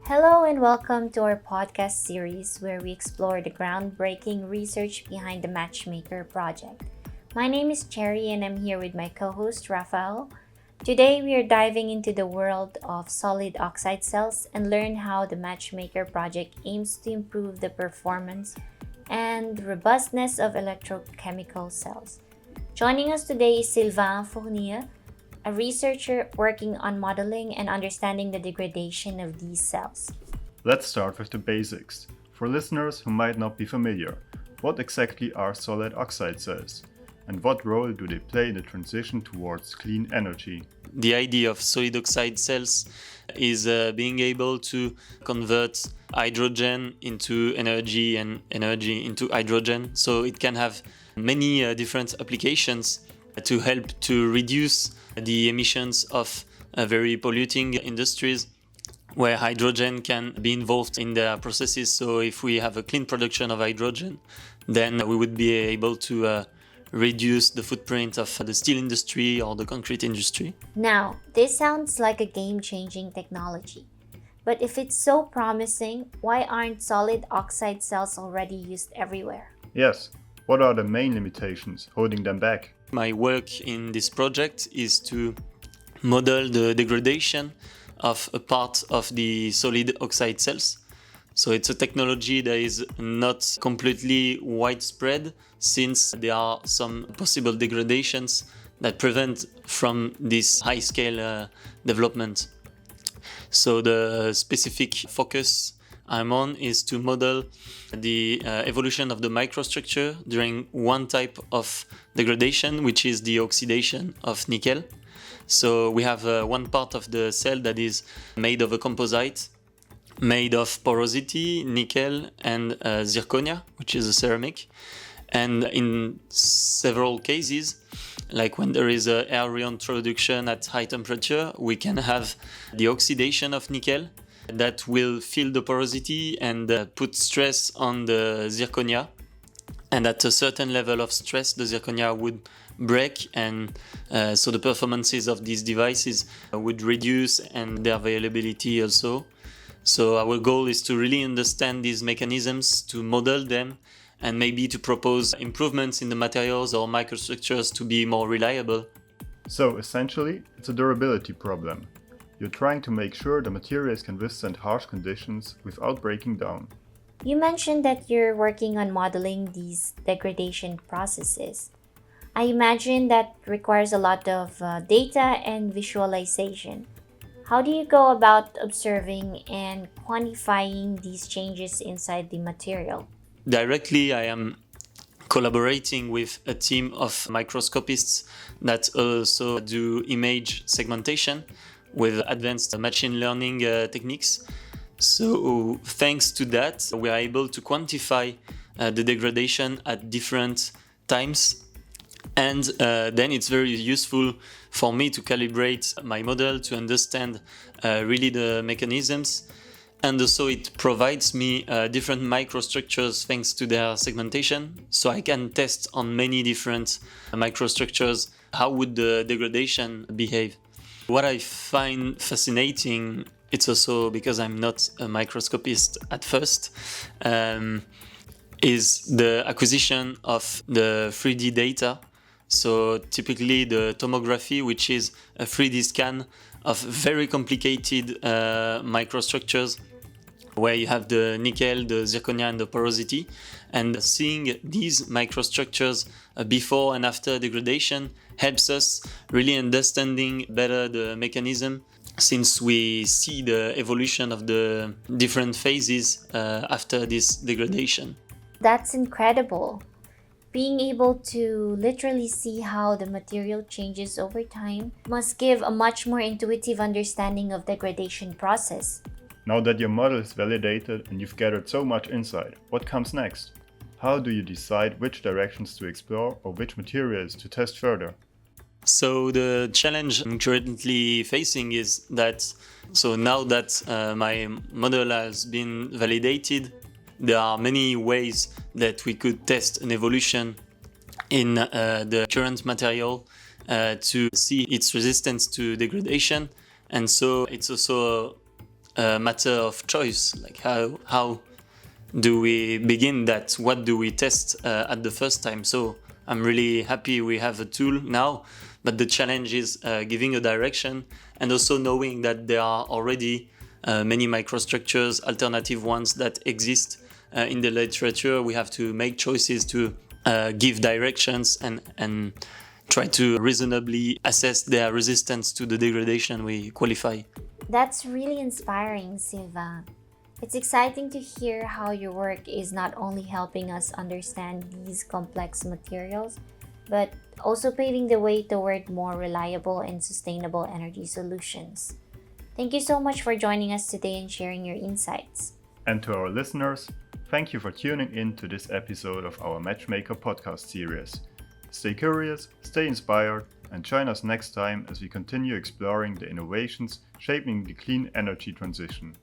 Hello and welcome to our podcast series where we explore the groundbreaking research behind the MatCHMaker project. My name is Cherry and I'm here with my co-host Rafael. Today we are diving into the world of solid oxide cells and learn how the MatCHMaker project aims to improve the performance and robustness of electrochemical cells. Joining us today is Sylvain, a researcher working on modeling and understanding the degradation of these cells. Let's start with the basics. For listeners who might not be familiar, what exactly are solid oxide cells? And what role do they play in the transition towards clean energy? The idea of solid oxide cells is being able to convert hydrogen into energy and energy into hydrogen. So it can have many different applications to help to reduce the emissions of very polluting industries where hydrogen can be involved in their processes. So if we have a clean production of hydrogen, then we would be able to reduce the footprint of the steel industry or the concrete industry. Now, this sounds like a game-changing technology. But if it's so promising, why aren't solid oxide cells already used everywhere? Yes, what are the main limitations holding them back? My work in this project is to model the degradation of a part of the solid oxide cells. So it's a technology that is not completely widespread since there are some possible degradations that prevent from this high-scale development. So the specific focus I'm on is to model the evolution of the microstructure during one type of degradation, which is the oxidation of nickel. So we have one part of the cell that is made of a composite, made of porosity, nickel, and zirconia, which is a ceramic. And in several cases, like when there is a air reintroduction at high temperature, we can have the oxidation of nickel that will fill the porosity and put stress on the zirconia. And at a certain level of stress, the zirconia would break, and so the performances of these devices would reduce and their availability also. So our goal is to really understand these mechanisms, to model them, and maybe to propose improvements in the materials or microstructures to be more reliable. So essentially, it's a durability problem. You're trying to make sure the materials can withstand harsh conditions without breaking down. You mentioned that you're working on modeling these degradation processes. I imagine that requires a lot of data and visualization. How do you go about observing and quantifying these changes inside the material? Directly, I am collaborating with a team of microscopists that also do image segmentation with advanced machine learning techniques. So thanks to that, we are able to quantify the degradation at different times. And then it's very useful for me to calibrate my model to understand really the mechanisms. And also it provides me different microstructures thanks to their segmentation. So I can test on many different microstructures how would the degradation behave. What I find fascinating, it's also because I'm not a microscopist at first, is the acquisition of the 3D data. So typically the tomography, which is a 3D scan of very complicated microstructures where you have the nickel, the zirconia, and the porosity. And seeing these microstructures before and after degradation helps us really understanding better the mechanism, since we see the evolution of the different phases after this degradation. That's incredible. Being able to literally see how the material changes over time must give a much more intuitive understanding of degradation process. Now that your model is validated and you've gathered so much insight, what comes next? How do you decide which directions to explore or which materials to test further? So the challenge I'm currently facing is that, so now that my model has been validated, there are many ways that we could test an evolution in the current material to see its resistance to degradation. And so it's also a matter of choice. Like how do we begin that? What do we test at the first time? So I'm really happy we have a tool now, but the challenge is giving a direction and also knowing that there are already many microstructures, alternative ones that exist in the literature. We have to make choices to give directions and try to reasonably assess their resistance to the degradation we qualify. That's really inspiring, Sylvain. It's exciting to hear how your work is not only helping us understand these complex materials, but also paving the way toward more reliable and sustainable energy solutions. Thank you so much for joining us today and sharing your insights. And to our listeners, thank you for tuning in to this episode of our MatCHMaker podcast series. Stay curious, stay inspired, and join us next time as we continue exploring the innovations shaping the clean energy transition.